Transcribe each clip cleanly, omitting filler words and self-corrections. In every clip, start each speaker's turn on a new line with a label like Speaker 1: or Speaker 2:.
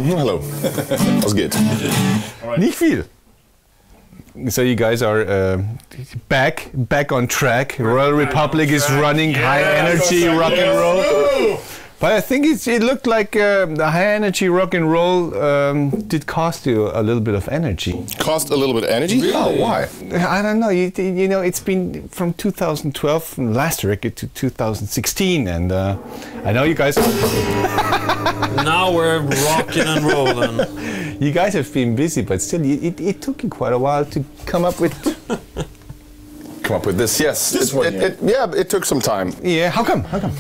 Speaker 1: Hello. That was good.
Speaker 2: Right. Nicht viel. So you guys are back on track. Royal Republic is running high energy rock and roll. But I think it looked like the high energy rock and roll did cost you a little bit of energy.
Speaker 1: Cost a little bit of energy?
Speaker 2: Really?
Speaker 1: Oh, why?
Speaker 2: I don't know. You know, it's been from 2012, from last record, to 2016, and I know you guys.
Speaker 3: Now we're rocking and rolling.
Speaker 2: You guys have been busy, but still, it took you quite a while to come up with.
Speaker 1: Come up with this? Yes. It took some time.
Speaker 2: Yeah. How come? How come?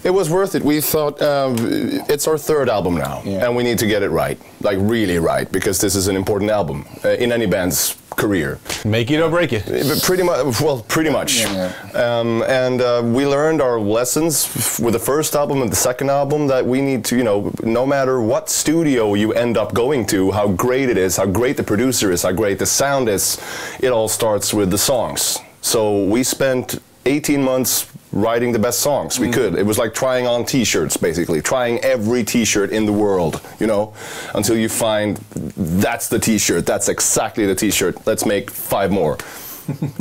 Speaker 1: It was worth it. We thought it's our third album now, and we need to get it right, like really right, because this is an important album in any band's career.
Speaker 2: Make it or break it.
Speaker 1: Pretty much. Well, pretty much. And we learned our lessons with the first album and the second album, that we need to, you know, no matter what studio you end up going to, how great it is, how great the producer is, how great the sound is, it all starts with the songs. So we spent 18 months writing the best songs we could. It was like trying on t-shirts, basically. Trying every t-shirt in the world, you know, until you find that's the t-shirt, that's exactly the t-shirt, let's make 5 more.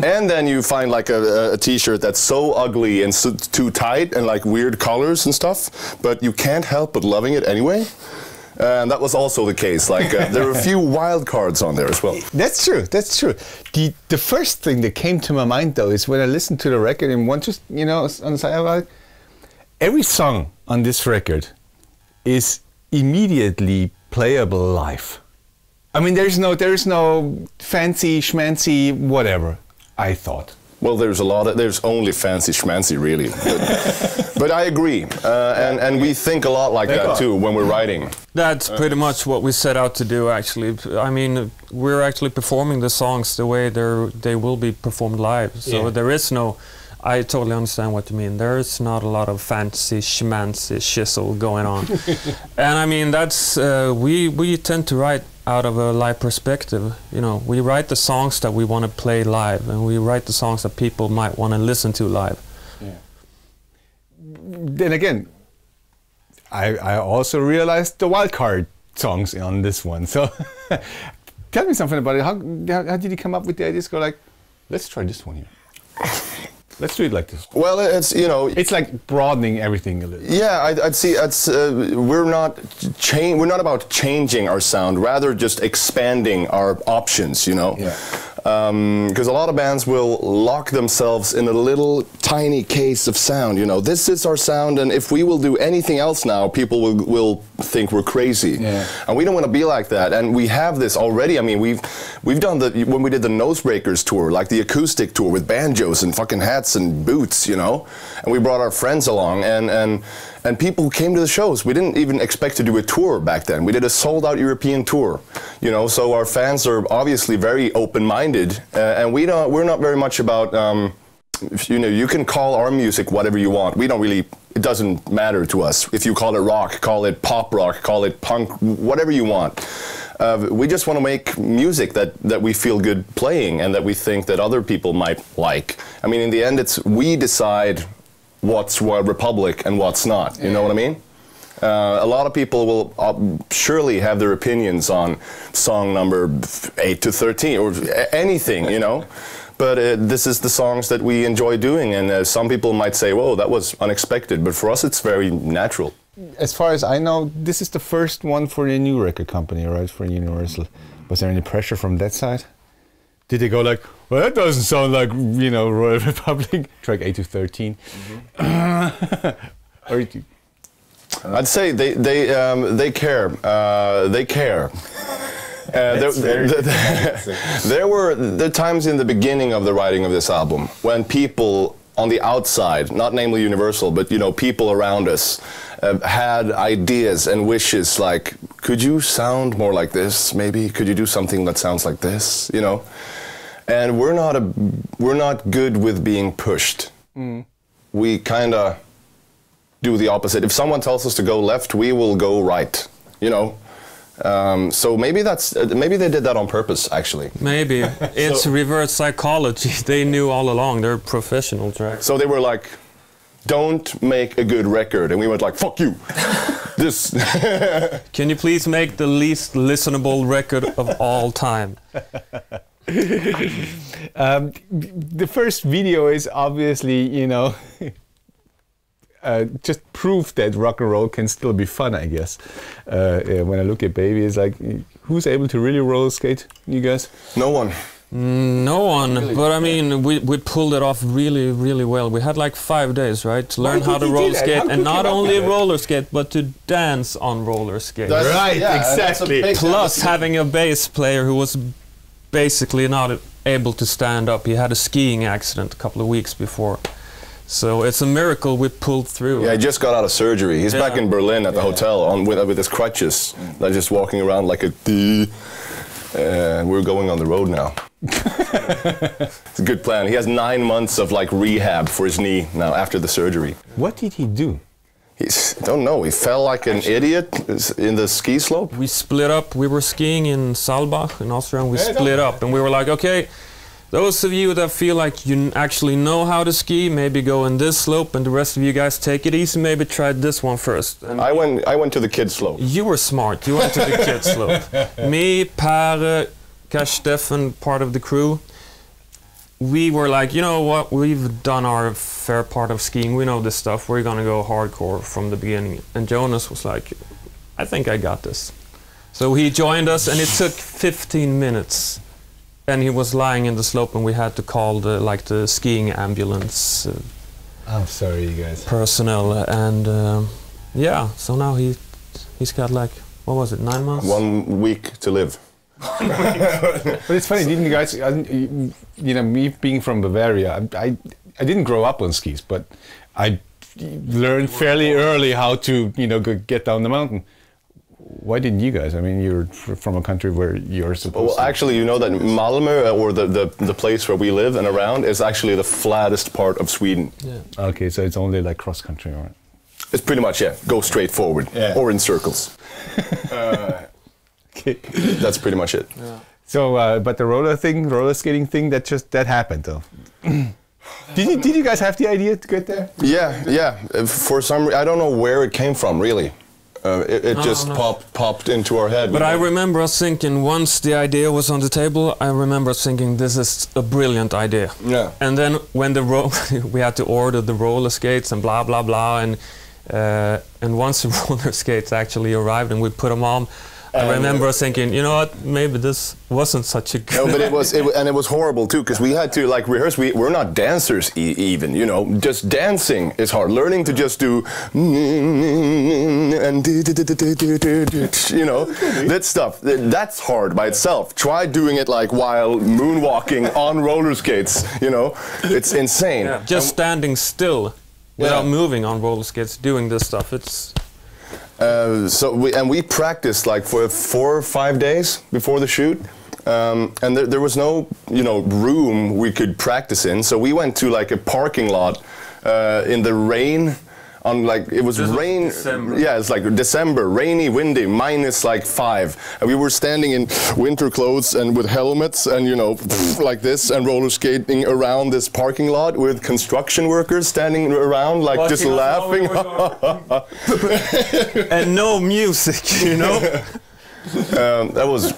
Speaker 1: And then you find like a t-shirt that's so ugly and so too tight and like weird colors and stuff, but you can't help but loving it anyway. And that was also the case. Like there were a few wild cards on there as well.
Speaker 2: That's true. That's true. The first thing that came to my mind though is when I listened to the record and one just, you know, on the side of like, every song on this record is immediately playable live. I mean, there's no fancy schmancy whatever. I thought.
Speaker 1: Well, there's only fancy schmancy really, but I agree, and we think a lot like that too when we're writing.
Speaker 3: That's pretty much what we set out to do, actually. I mean, we're actually performing the songs the way they will be performed live, so there is no. I totally understand what you mean. There is not a lot of fancy schmancy shizzle going on, and I mean that's we tend to write out of a live perspective. You know, we write the songs that we want to play live, and we write the songs that people might want to listen to live.
Speaker 2: Yeah. Then again, I also realized the wildcard songs on this one. So tell me something about it. How did you come up with the idea to go like, let's try this one here? Let's do it like this.
Speaker 1: Well, it's, you know,
Speaker 2: it's like broadening everything a little.
Speaker 1: Yeah, I'd see. We're not about changing our sound, rather just expanding our options. You know, because a lot of bands will lock themselves in a little tiny case of sound. You know, this is our sound, and if we will do anything else now, people will think we're crazy. Yeah. And we don't want to be like that. And we have this already. I mean, we've done when we did the Nosebreakers tour, like the acoustic tour with banjos and fucking hats and boots, you know, and we brought our friends along, and people came to the shows. We didn't even expect to do a tour back then. We did a sold-out European tour, you know. So our fans are obviously very open-minded, and we're not very much about, you know, you can call our music whatever you want. We don't really. It doesn't matter to us. If you call it rock, call it pop rock, call it punk, whatever you want. We just want to make music that we feel good playing and that we think that other people might like. I mean, in the end, we decide what's Royal Republic and what's not. You know what I mean? A lot of people will surely have their opinions on song number 8 to 13 or anything, you know. But this is the songs that we enjoy doing, and some people might say, whoa, that was unexpected, but for us it's very natural.
Speaker 2: As far as I know, this is the first one for the new record company, right, for Universal. Was there any pressure from that side? Did they go like, well, that doesn't sound like, you know, Royal Republic, track 8 to 13? Mm-hmm.
Speaker 1: I'd say they care. They care. There were the times in the beginning of the writing of this album when people on the outside, not namely Universal, but you know, people around us had ideas and wishes like, could you sound more like this? Maybe could you do something that sounds like this? You know, and we're not good with being pushed. We kind of do the opposite. If someone tells us to go left, we will go right. You know. So maybe maybe they did that on purpose, actually.
Speaker 3: Maybe it's reverse psychology. They knew all along. They're professionals, right?
Speaker 1: So they were like, "Don't make a good record," and we went like, "Fuck you." This.
Speaker 3: Can you please make the least listenable record of all time?
Speaker 2: The first video is obviously, you know. Just proof that rock and roll can still be fun, I guess. When I look at Baby, it's like, who's able to really roller skate? You guys?
Speaker 1: No one.
Speaker 3: No one. Really? But I mean, we pulled it off really, really well. We had like 5 days, right, to learn how to roller skate, and not only roller skate, but to dance on roller skate.
Speaker 2: That's right, yeah, exactly.
Speaker 3: Plus having a bass player who was basically not able to stand up. He had a skiing accident a couple of weeks before. So it's a miracle we pulled through.
Speaker 1: Yeah, he just got out of surgery. He's back in Berlin at the hotel with his crutches. They're just walking around like a... And we're going on the road now. It's a good plan. He has 9 months of like rehab for his knee now after the surgery.
Speaker 2: What did he do?
Speaker 1: I don't know. He fell like an idiot in the ski slope.
Speaker 3: We split up. We were skiing in Saalbach in Austria, and we split up. And we were like, okay, those of you that feel like you actually know how to ski, maybe go in this slope, and the rest of you guys take it easy, maybe try this one first. And
Speaker 1: I went to the kids slope.
Speaker 3: You were smart. You went to the kids slope. Me, Per, Cash, Stefan, part of the crew, we were like, you know what, we've done our fair part of skiing, we know this stuff, we're gonna go hardcore from the beginning. And Jonas was like, I think I got this. So he joined us, and it took 15 minutes. And he was lying in the slope, and we had to call the skiing ambulance.
Speaker 2: I'm sorry, you guys.
Speaker 3: Personnel, and yeah. So now he's got like, what was it, 9 months?
Speaker 1: 1 week to live.
Speaker 2: But it's funny, didn't you guys? You know, me being from Bavaria, I didn't grow up on skis, but I learned fairly early how to get down the mountain. Why didn't you guys? I mean, you're from a country where you're supposed to... Well,
Speaker 1: actually, you know that Malmö, or the place where we live and around, is actually the flattest part of Sweden.
Speaker 2: Yeah. Okay, so it's only like cross-country, right?
Speaker 1: It's pretty much, yeah. Go straight forward, or in circles. Okay. That's pretty much it.
Speaker 2: Yeah. So, but the roller skating thing, that happened, though. Did you guys have the idea to get there?
Speaker 1: Yeah. For some reason, I don't know where it came from, really. It just popped into our head.
Speaker 3: But I remember us thinking, once the idea was on the table, I remember us thinking, this is a brilliant idea. Yeah. And then when we had to order the roller skates and blah blah blah, and once the roller skates actually arrived and we put them on, I remember us thinking, you know what, maybe this wasn't such a good...
Speaker 1: No, but it was horrible too, because we had to like rehearse. We're not dancers even, you know. Just dancing is hard. Learning to just do and you know, that stuff. That's hard by itself. Try doing it like while moonwalking on roller skates. You know, it's insane.
Speaker 3: Yeah. Just standing still without moving on roller skates, doing this stuff. It's...
Speaker 1: So we practiced like for 4 or 5 days before the shoot, and there was no room we could practice in. So we went to like a parking lot in the rain. On like it was rain.
Speaker 3: December.
Speaker 1: Yeah, it's like December, rainy, windy, minus like 5, and we were standing in winter clothes and with helmets and like this, and roller skating around this parking lot with construction workers standing around like just laughing.
Speaker 3: And no music, you know.
Speaker 1: That was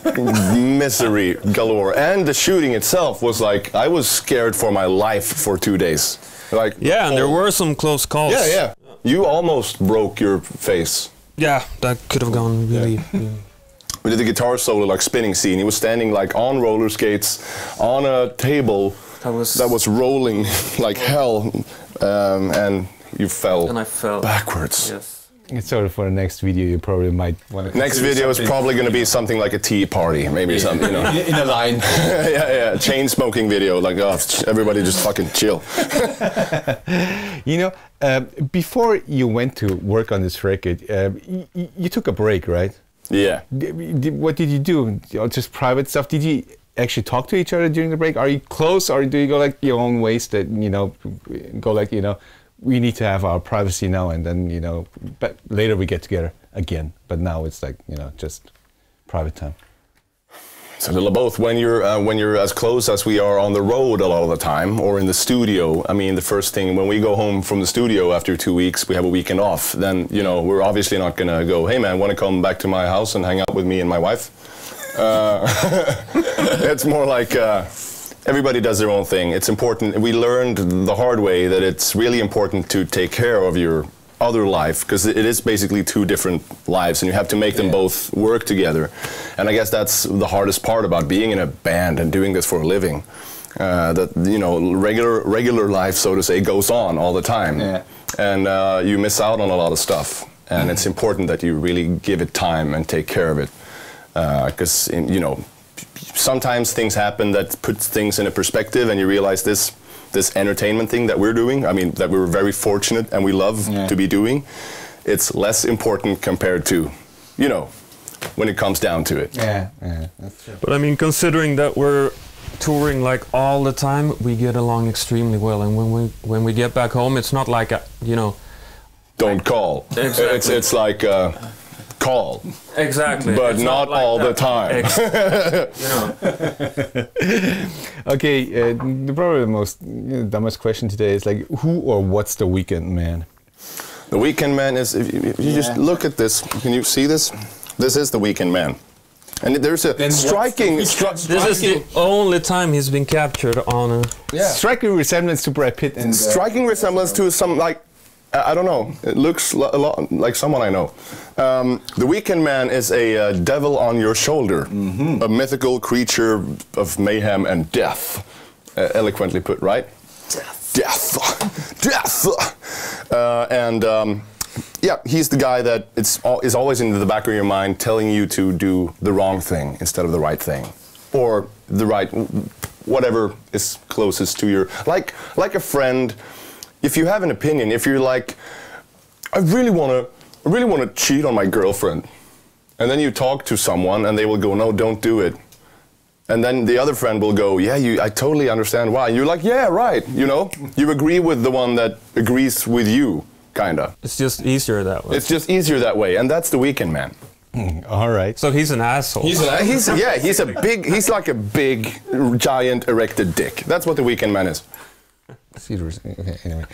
Speaker 1: misery galore, and the shooting itself was like I was scared for my life for 2 days. Like
Speaker 3: and there were some close calls.
Speaker 1: Yeah. You almost broke your face.
Speaker 3: Yeah, that could have gone really...
Speaker 1: We did the guitar solo, like spinning scene. He was standing like on roller skates, on a table that was rolling like hell, and you fell,
Speaker 3: and I fell
Speaker 1: backwards.
Speaker 3: Yes.
Speaker 2: It's sort of for the next video. You probably might want to.
Speaker 1: Next video is probably going to be something like a tea party, maybe something, you know.
Speaker 2: In a line.
Speaker 1: Yeah, chain smoking video. Like, oh, everybody just fucking chill.
Speaker 2: You know, before you went to work on this record, you took a break, right?
Speaker 1: Yeah.
Speaker 2: What did you do? Just private stuff? Did you actually talk to each other during the break? Are you close, or do you go like your own ways that, you know, go like, you know, we need to have our privacy now, and then, you know, but later we get together again. But now it's like, you know, just private time.
Speaker 1: It's a little of both. When you're as close as we are on the road a lot of the time, or in the studio. I mean, the first thing when we go home from the studio after 2 weeks, we have a weekend off. Then, you know, we're obviously not gonna go, hey man, want to come back to my house and hang out with me and my wife? It's more like. Everybody does their own thing. It's important. We learned the hard way that it's really important to take care of your other life, because it is basically two different lives, and you have to make them both work together. And I guess that's the hardest part about being in a band and doing this for a living. That, you know, regular life, so to say, goes on all the time, and you miss out on a lot of stuff. And it's important that you really give it time and take care of it, because you know. Sometimes things happen that puts things in a perspective, and you realize this entertainment thing that we're doing, I mean, that we're very fortunate and we love to be doing, it's less important compared to, you know, when it comes down to it.
Speaker 2: Yeah, that's true.
Speaker 3: But I mean, considering that we're touring like all the time, we get along extremely well, and when we get back home, it's not like you know,
Speaker 1: don't call.
Speaker 3: Exactly.
Speaker 1: It's like call.
Speaker 3: Exactly.
Speaker 1: But
Speaker 3: it's
Speaker 1: not
Speaker 3: like
Speaker 1: all the time.
Speaker 3: You know.
Speaker 2: Okay, probably the most dumbest question today is like, who or what's the Weekend Man?
Speaker 1: The Weekend Man is, if you just look at this, can you see this? This is the Weekend Man. And there's a striking...
Speaker 3: This is the only time he's been captured on a...
Speaker 2: Striking resemblance to Brad Pitt. And,
Speaker 1: striking resemblance to some, like, I don't know, it looks a lot like someone I know. The Weekend Man is a devil on your shoulder, a mythical creature of mayhem and death, eloquently put, right? Death. Yeah, he's the guy that is always in the back of your mind telling you to do the wrong thing instead of the right thing. Or the right, whatever is closest to your, like a friend. If you have an opinion, if you're like, I really want to cheat on my girlfriend, and then you talk to someone and they will go, no, don't do it. And then the other friend will go, yeah, I totally understand why. And you're like, yeah, right, you know? You agree with the one that agrees with you, kinda.
Speaker 3: It's just easier that way.
Speaker 1: It's just easier that way, and that's the Weekend Man.
Speaker 2: All right.
Speaker 3: So he's an asshole.
Speaker 1: He's like a big, giant, erected dick. That's what the Weekend Man is.
Speaker 2: Okay, anyway.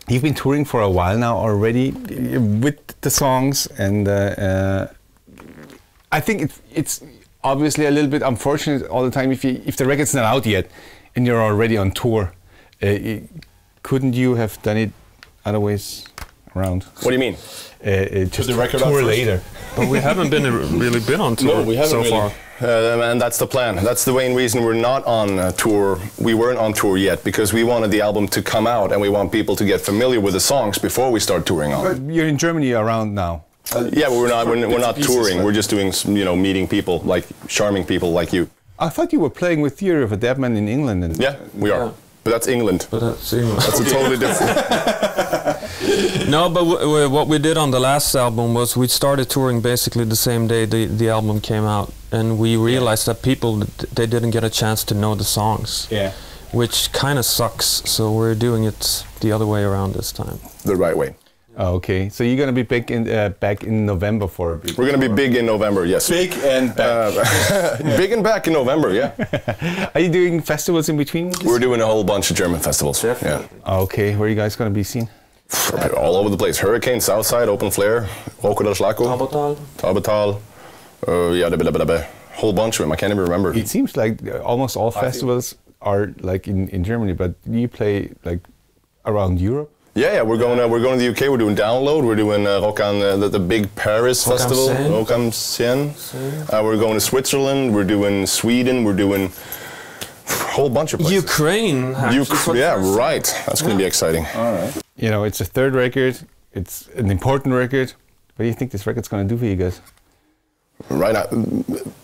Speaker 2: You've been touring for a while now already with the songs, and I think it's obviously a little bit unfortunate all the time if the record's not out yet and you're already on tour. Couldn't you have done it other ways around?
Speaker 1: What do you mean?
Speaker 2: Just the record tour later.
Speaker 3: But we haven't really been on tour so far.
Speaker 1: And that's the plan. That's the main reason we're not on tour. We weren't on tour yet, because we wanted the album to come out and we want people to get familiar with the songs before we start touring on.
Speaker 2: But you're in Germany around now.
Speaker 1: Yeah, but we're not touring. We're just doing, you know, meeting people, like charming people like you.
Speaker 2: I thought you were playing with Theory of a Dead Man in England. And
Speaker 1: yeah, we are. But that's England.
Speaker 3: That's England.
Speaker 1: That's a totally different.
Speaker 3: No, but what we did on the last album was we started touring basically the same day the album came out, and we realized that people, they didn't get a chance to know the songs. Yeah. Which kind of sucks, so we're doing it the other way around this time.
Speaker 1: The right way.
Speaker 2: Oh, okay, so you're going to be big back in November for a big
Speaker 1: We're going to be big in November, yes.
Speaker 2: Big and back.
Speaker 1: Big and back in November, yeah.
Speaker 2: Are you doing festivals in between?
Speaker 1: We're doing a whole bunch of German festivals.
Speaker 3: Definitely.
Speaker 1: Yeah.
Speaker 2: Okay, where are you guys going to be seen?
Speaker 1: All over the place. Hurricane, Southside, Open Flare, Rokodal Schlacko, Tabertal, yeah, whole bunch of them. I can't even remember.
Speaker 2: It seems like almost all festivals are like in Germany, but do you play like around Europe?
Speaker 1: Yeah, we're going to the UK. We're doing Download. We're doing the big Paris festival, Rock am Seine. We're going to Switzerland. We're doing Sweden. We're doing a whole bunch of places.
Speaker 3: Ukraine.
Speaker 1: Yeah, right. That's going to be exciting.
Speaker 2: All right. You know, it's a third record. It's an important record. What do you think this record's going to do for you guys?
Speaker 1: Right now,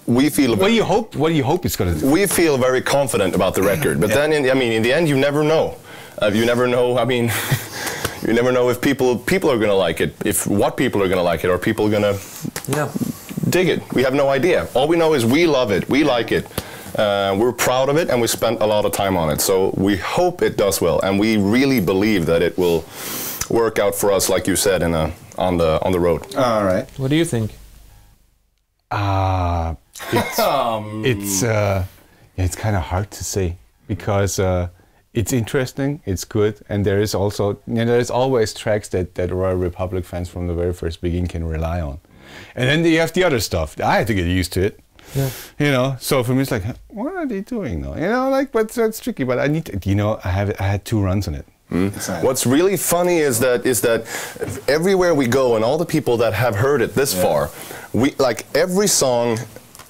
Speaker 1: we feel.
Speaker 2: What do you hope it's going to do?
Speaker 1: We feel very confident about the record, but then, in the end, you never know. You never know. I mean, you never know if people are going to like it, if what people are going to like it, or people are going to dig it. We have no idea. All we know is we love it. We like it. We're proud of it, and we spent a lot of time on it. So we hope it does well, and we really believe that it will work out for us, like you said, on the road.
Speaker 2: All right.
Speaker 3: What do you think?
Speaker 2: It's kind of hard to say because it's interesting, it's good, and there is also there's always tracks that Royal Republic fans from the very first beginning can rely on, and then you have the other stuff. I had to get used to it. Yeah. So for me it's like, what are they doing now? But it's tricky. But I need to, I had 2 runs on it.
Speaker 1: What's really funny is that everywhere we go, and all the people that have heard it this far, every song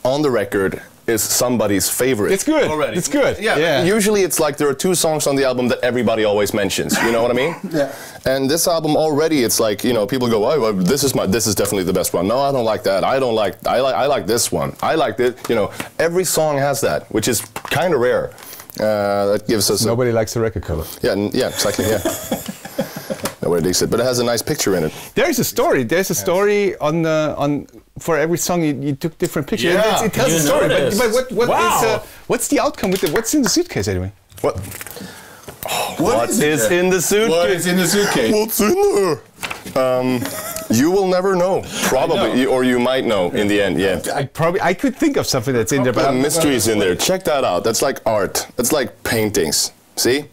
Speaker 1: on the record is somebody's favorite.
Speaker 2: It's good.
Speaker 1: Already.
Speaker 2: It's good.
Speaker 1: Yeah. Usually it's like there are 2 songs on the album that everybody always mentions. You know what I mean?
Speaker 2: Yeah.
Speaker 1: And this album already, it's like, people go, oh, this is definitely the best one. No, I don't like that. I like this one. I like it. Every song has that, which is kind of rare. That gives us.
Speaker 2: Nobody likes the record cover.
Speaker 1: Yeah, exactly. Yeah. Nobody digs it, but it has a nice picture in it.
Speaker 2: There's a story. There's a story on for every song. You took different pictures.
Speaker 1: Yeah,
Speaker 2: it tells a story. But what's the outcome with it? What's in the suitcase anyway?
Speaker 1: What? What is in the suitcase?
Speaker 2: What is in the suitcase?
Speaker 1: What's in there? You will never know, probably, or you might know in the end. Yeah.
Speaker 2: I could think of something that's in there, but
Speaker 1: mysteries in there. Check that out. That's like art. That's like paintings. See?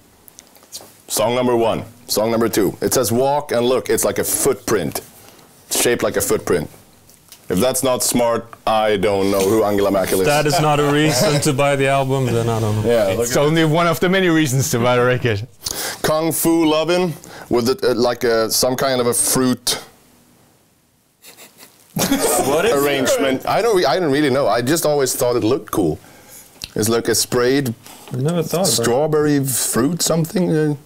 Speaker 1: Song number 1. Song number 2. It says walk and look. It's like a footprint. It's shaped like a footprint. If that's not smart, I don't know who Angela Merkel is.
Speaker 3: That is not a reason to buy the album, then I don't know.
Speaker 1: Yeah,
Speaker 2: it's only one of the many reasons to buy the record.
Speaker 1: Kung Fu Lovin' with some kind of a fruit arrangement. I don't really know. I just always thought it looked cool. It's like a sprayed strawberry fruit something.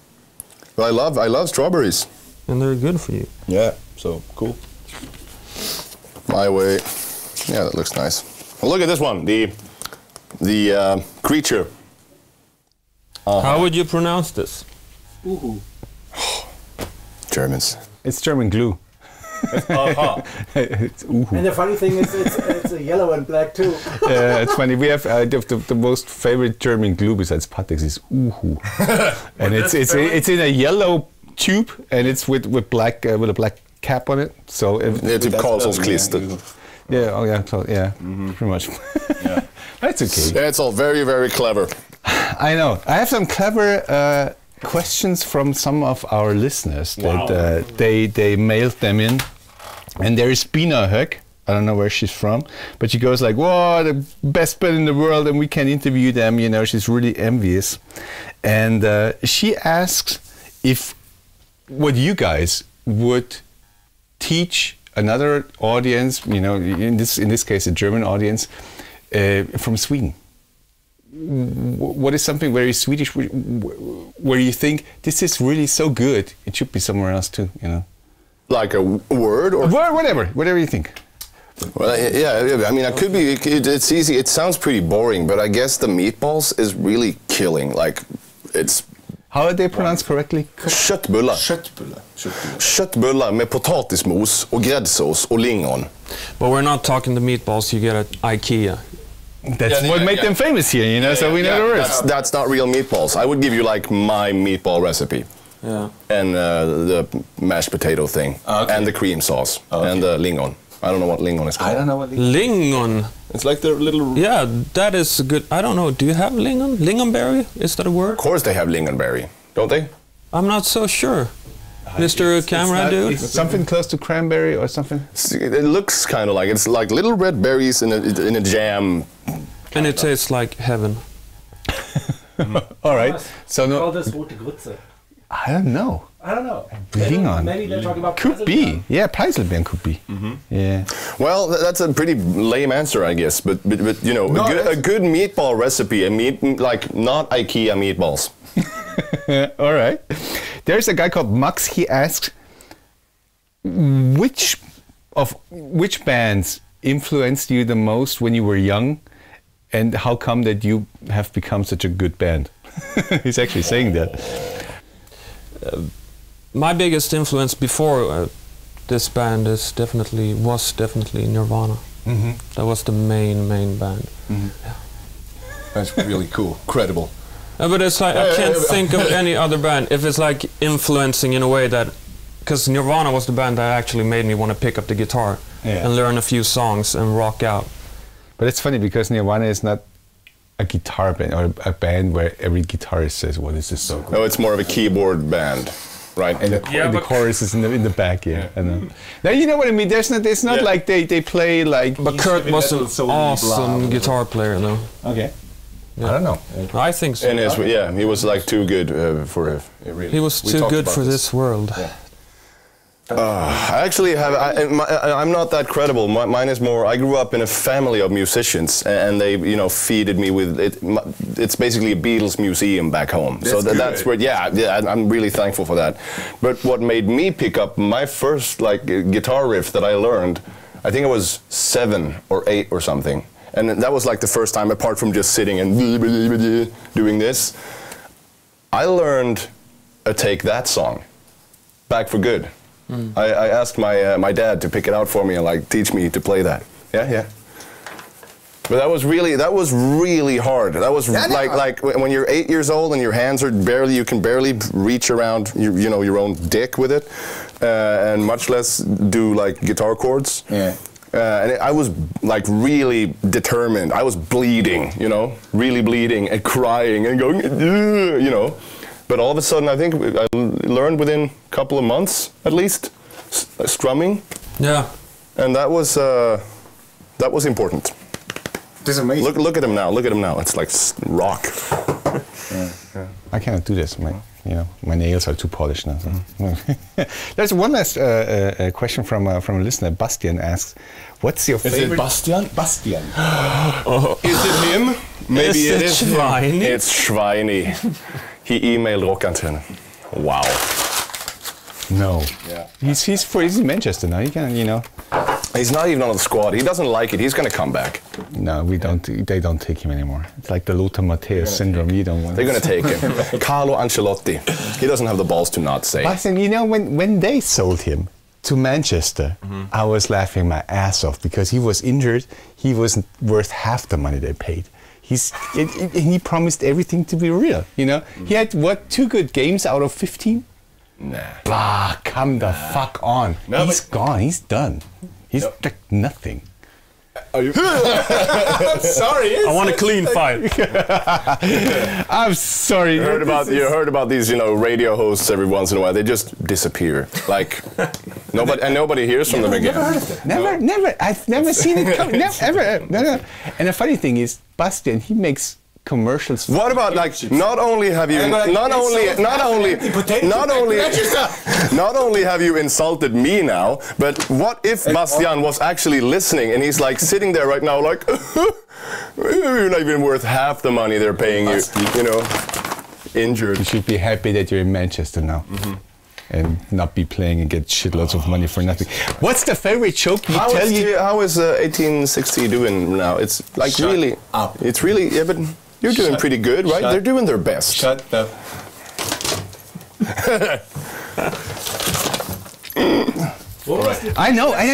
Speaker 1: Well, I love strawberries.
Speaker 3: And they're good for you.
Speaker 1: Yeah, so cool. My Way. Yeah, that looks nice. Well, look at this one. The creature.
Speaker 3: How would you pronounce this?
Speaker 4: Uuuhhhh.
Speaker 1: Germans.
Speaker 2: It's German glue.
Speaker 1: It's
Speaker 2: uuuhhhh.
Speaker 4: And the funny thing is, it's a yellow and black too.
Speaker 2: Yeah, it's funny. We have the most favorite German glue besides Patex is uuuhhhh, and it's in a yellow tube, and it's with a black cap on it. So
Speaker 1: it's Karlssonsklister.
Speaker 2: Yeah. Oh yeah. So yeah. Pretty much.
Speaker 1: Yeah.
Speaker 2: That's okay.
Speaker 1: Yeah, it's all very, very clever.
Speaker 2: I know. I have some clever questions from some of our listeners that they mailed them in, and there is Bina Höck. I don't know where she's from, but she goes like, "Whoa, the best band in the world, and we can interview them." She's really envious, and she asks if what you guys would teach another audience, in this case a German audience, from Sweden. What is something very Swedish where you think this is really so good, it should be somewhere else too,
Speaker 1: Like a word or
Speaker 2: whatever you think.
Speaker 1: Well, yeah. I mean, it could be. It's easy. It sounds pretty boring, but I guess the meatballs is really killing. Like, it's.
Speaker 2: How are they pronounced correctly?
Speaker 1: Köttbullar. Köttbullar med potatismos och gräddsås och lingon.
Speaker 3: But we're not talking the meatballs you get at IKEA.
Speaker 2: That's what made them famous here, so we know the rest.
Speaker 1: That's not real meatballs. I would give you like my meatball recipe.
Speaker 3: Yeah.
Speaker 1: And the mashed potato thing. And the cream sauce. And the lingon. I don't know what lingon is called.
Speaker 2: I don't know what lingon.
Speaker 1: It's like the little...
Speaker 3: Yeah, that is good. I don't know. Do you have lingon? Lingonberry? Is that a word?
Speaker 1: Of course they have lingonberry. Don't they?
Speaker 3: I'm not so sure. Mr. Camera dude?
Speaker 2: It's something close to cranberry or something?
Speaker 1: It looks kind of like... It's like little red berries in a jam.
Speaker 3: And it tastes like heaven.
Speaker 2: All right. So no...
Speaker 4: All this rote Grütze.
Speaker 2: I don't know. Lingon.
Speaker 4: Maybe they're talking about
Speaker 2: could be. Yeah, Preiselbeeren could be. Yeah.
Speaker 1: Well, that's a pretty lame answer, I guess. But a good meatball recipe, like not IKEA meatballs.
Speaker 2: All right. There's a guy called Max. He asks, which bands influenced you the most when you were young, and how come that you have become such a good band? He's actually saying that.
Speaker 3: My biggest influence before this band was definitely Nirvana. That was the main band. Yeah.
Speaker 1: That's really cool, credible.
Speaker 3: But it's like I can't think of any other band if it's like influencing in a way that, because Nirvana was the band that actually made me want to pick up the guitar and learn a few songs and rock out.
Speaker 2: But it's funny because Nirvana is not a guitar band or a band where every guitarist says, "Well, this is so cool."
Speaker 1: No, it's more of a keyboard band, right?
Speaker 2: And the chorus is in the back, Now you know what I mean. It's not like they play like.
Speaker 3: But Kurt was an awesome guitar player, though.
Speaker 2: Okay.
Speaker 3: Yeah.
Speaker 2: I don't know.
Speaker 3: I think so.
Speaker 1: And he was like too good for it. Really.
Speaker 3: He was too good for this world.
Speaker 1: Yeah. I actually have. I'm not that credible. Mine is more. I grew up in a family of musicians, and they, feeded me with it. It's basically a Beatles museum back home. So that's where. Yeah. I'm really thankful for that. But what made me pick up my first guitar riff that I learned, I think I was 7 or 8 or something, and that was like the first time, apart from just sitting and doing this, I learned a Take That song, Back for Good. I asked my dad to pick it out for me and teach me to play that. Yeah. But that was really hard. That was like when you're 8 years old and your hands are you can barely reach around your own dick with it, and much less do guitar chords. Yeah. And I was really determined. I was bleeding, really bleeding and crying and going, But all of a sudden, I think I learned within a couple of months, at least, strumming.
Speaker 3: Yeah.
Speaker 1: And that was important.
Speaker 2: This is amazing.
Speaker 1: Look at him now. Look at him now. It's like rock.
Speaker 2: I cannot do this. My nails are too polished now. So. There's one last question from a listener. Bastian asks, "What's your favorite?"
Speaker 1: Is it Bastian?
Speaker 2: Bastian.
Speaker 1: Is it him? Maybe it is.
Speaker 3: Schweini?
Speaker 1: It's Schweini. He emailed Rockantenne. Wow.
Speaker 2: No.
Speaker 1: Yeah.
Speaker 2: He's in Manchester now. He can,
Speaker 1: He's not even on the squad. He doesn't like it. He's going to come back.
Speaker 2: No, they don't take him anymore. It's like the Lothar Matthäus syndrome. You don't want.
Speaker 1: They're going to take him. Carlo Ancelotti. He doesn't have the balls to not say.
Speaker 2: Bastian, when they sold him to Manchester, I was laughing my ass off because he was injured. He wasn't worth half the money they paid. He promised everything to be real, He had, 2 good games out of 15?
Speaker 1: Nah.
Speaker 2: Bah, come the fuck on.
Speaker 1: No,
Speaker 2: he's gone. He's done. He's like nothing.
Speaker 1: Are you? I'm sorry.
Speaker 3: I want a clean fight.
Speaker 2: I'm sorry.
Speaker 1: You heard about these, radio hosts every once in a while. They just disappear. Nobody hears from them again.
Speaker 2: Never. I've never seen it come. Never, ever. No. And the funny thing is, Bastian, he makes commercials.
Speaker 1: What about not only have you insulted me now, but what if Bastian was actually listening and he's sitting there right now you're not even worth half the money they're paying you, injured.
Speaker 2: You should be happy that you're in Manchester now. And not be playing and get shitloads of money for nothing. What's the favorite joke
Speaker 1: How is 1860 doing now? It's really up. It's really but you're doing pretty good, right? They're doing their best.
Speaker 2: Shut up. I know. I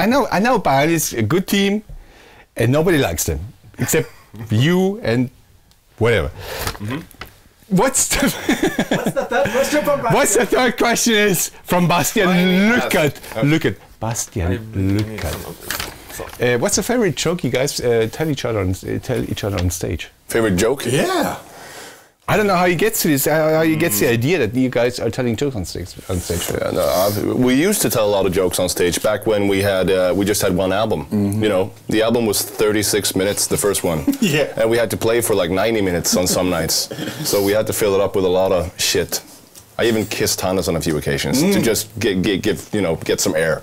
Speaker 2: know. Bayern is a good team, and nobody likes them except you and whatever. What's the
Speaker 4: third question from Bastian?
Speaker 2: What's the third question is from Bastian? Look at Bastian. Look at. What's the favorite joke you guys tell each other on stage?
Speaker 1: Favorite joke?
Speaker 2: Yeah. I don't know how you get to this. How you get the idea that you guys are telling jokes on stage?
Speaker 1: Yeah, no, we used to tell a lot of jokes on stage back when we just had one album. The album was 36 minutes, the first one. Yeah. And we had to play for 90 minutes on some nights. So we had to fill it up with a lot of shit. I even kissed Hannes on a few occasions to just get some air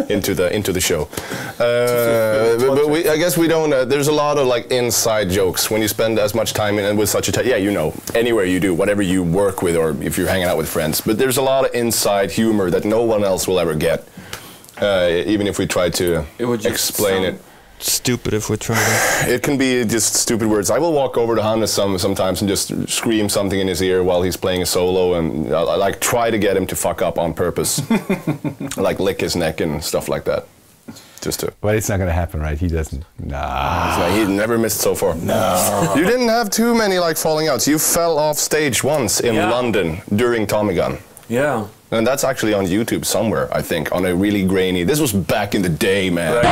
Speaker 1: into the show. But I guess we don't. There's a lot of like inside jokes when you spend as much time with such a anywhere you do, whatever you work with, or if you're hanging out with friends. But there's a lot of inside humor that no one else will ever get, even if we try to explain it.
Speaker 3: Stupid if we try to.
Speaker 1: It can be just stupid words. I will walk over to Hannes sometimes and just scream something in his ear while he's playing a solo, and I like try to get him to fuck up on purpose, like lick his neck and stuff like that, just to.
Speaker 2: But it's not gonna happen, right? He doesn't. Nah.
Speaker 1: He never missed so far. No. You didn't have too many like falling outs. You fell off stage once in London during Tommy Gun.
Speaker 3: Yeah.
Speaker 1: And that's actually on YouTube somewhere, I think, on a really grainy. This was back in the day, man.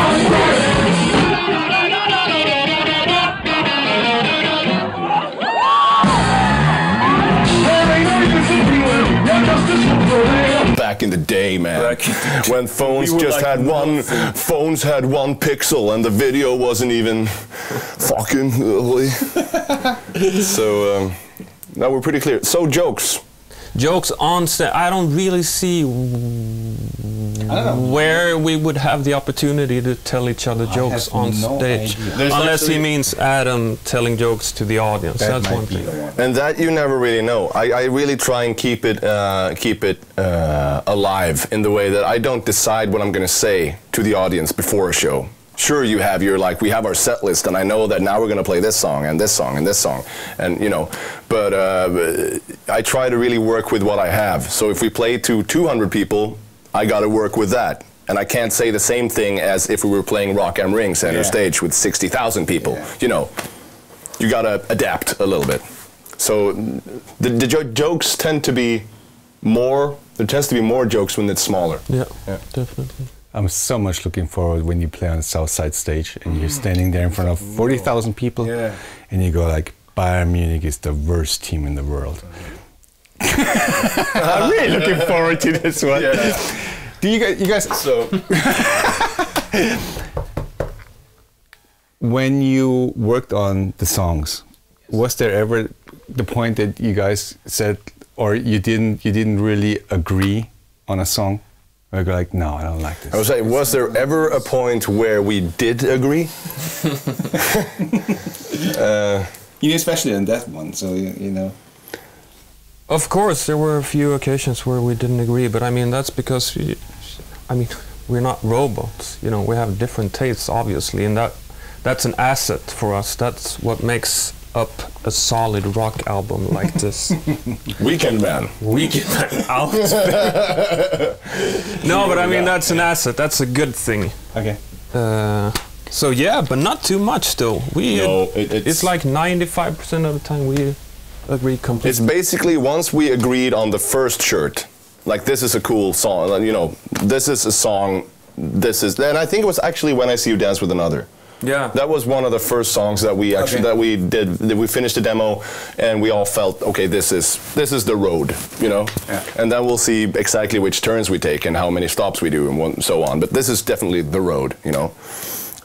Speaker 1: Back in the day, man. When phones just had phones had 1 pixel and the video wasn't even fucking. So now we're pretty clear. So jokes.
Speaker 3: Jokes on stage. I don't really see where we would have the opportunity to tell each other jokes on stage. Unless he means Adam telling jokes to the audience. That's one thing.
Speaker 1: And that you never really know. I really try and keep it alive in the way that I don't decide what I'm going to say to the audience before a show. Sure, you have we have our set list, and I know that now we're going to play this song and this song and this song, and but I try to really work with what I have. So if we play to 200 people, I got to work with that, and I can't say the same thing as if we were playing Rock am Ring center stage with 60,000 people. You got to adapt a little bit. So the jokes tend to be more. There tends to be more jokes when it's smaller.
Speaker 3: Yeah, definitely.
Speaker 2: I'm so much looking forward when you play on the South Side stage and you're standing there in front of 40,000 people and you go like, Bayern Munich is the worst team in the world. I'm really looking forward to this one. Do you guys so when you worked on the songs, was there ever the point that you guys said, or you didn't really agree on a song? I go like, no, I don't like this.
Speaker 1: I was saying, was there ever a point where we did agree?
Speaker 2: Especially on that one, so you know.
Speaker 3: Of course, there were a few occasions where we didn't agree, but I mean that's because, we're not robots. We have different tastes, obviously, and that's an asset for us. That's what makes up a solid rock album like this.
Speaker 1: Weekend Man
Speaker 3: out. No, but I mean that's an asset. That's a good thing.
Speaker 2: Okay.
Speaker 3: So yeah, but not too much though. It's like 95% of the time we agree completely.
Speaker 1: It's basically once we agreed on the first shirt, like this is a cool song. This is a song. And I think it was actually When I See You Dance with Another.
Speaker 3: Yeah,
Speaker 1: that was one of the first songs that we actually did. We finished the demo, and we all felt, okay, this is the road, And then we'll see exactly which turns we take and how many stops we do and so on. But this is definitely the road,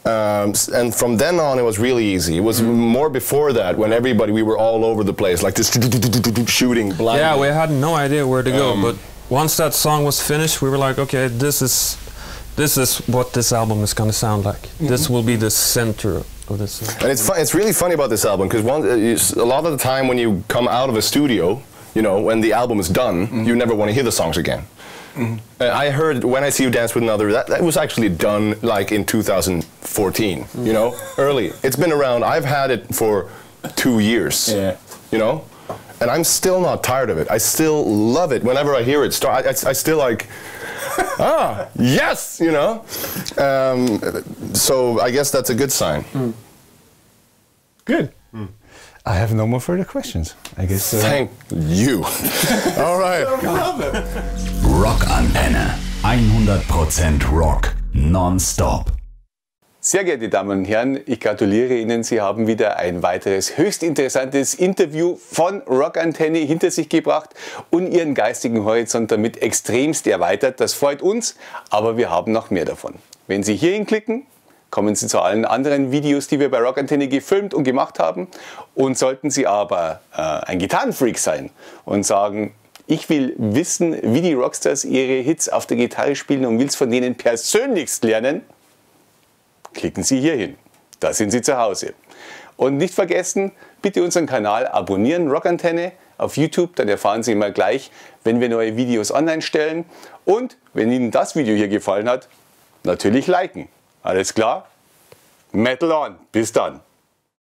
Speaker 1: And from then on, it was really easy. It was more before that when we were all over the place, like this shooting blindly.
Speaker 3: Yeah, we had no idea where to go. But once that song was finished, we were like, okay, this is what this album is going to sound like. This will be the center of this.
Speaker 1: And it's really funny about this album because a lot of the time when you come out of a studio, when the album is done, you never want to hear the songs again. I heard When I See You Dance with Another, that was actually done like in 2014, early. It's been around, I've had it for 2 years, and I'm still not tired of it. I still love it. Whenever I hear it start, I still like, yes, so I guess that's a good sign.
Speaker 2: Good. I have no more further questions. I guess.
Speaker 1: Thank you. All right.
Speaker 5: Rockantenne. 100% Rock. Nonstop.
Speaker 6: Sehr geehrte Damen und Herren, ich gratuliere Ihnen. Sie haben wieder ein weiteres höchst interessantes Interview von Rockantenne hinter sich gebracht und Ihren geistigen Horizont damit extremst erweitert. Das freut uns, aber wir haben noch mehr davon. Wenn Sie hierhin klicken, kommen Sie zu allen anderen Videos, die wir bei Rockantenne gefilmt und gemacht haben. Und sollten Sie aber ein Gitarrenfreak sein und sagen, Ich will wissen, wie die Rockstars ihre Hits auf der Gitarre spielen und will es von denen persönlichst lernen. Klicken Sie hier hin. Da sind Sie zu Hause. Und nicht vergessen, bitte unseren Kanal abonnieren, Rockantenne, auf YouTube, dann erfahren Sie immer gleich, wenn wir neue Videos online stellen. Und wenn Ihnen das Video hier gefallen hat, natürlich liken. Alles klar? Metal on! Bis dann!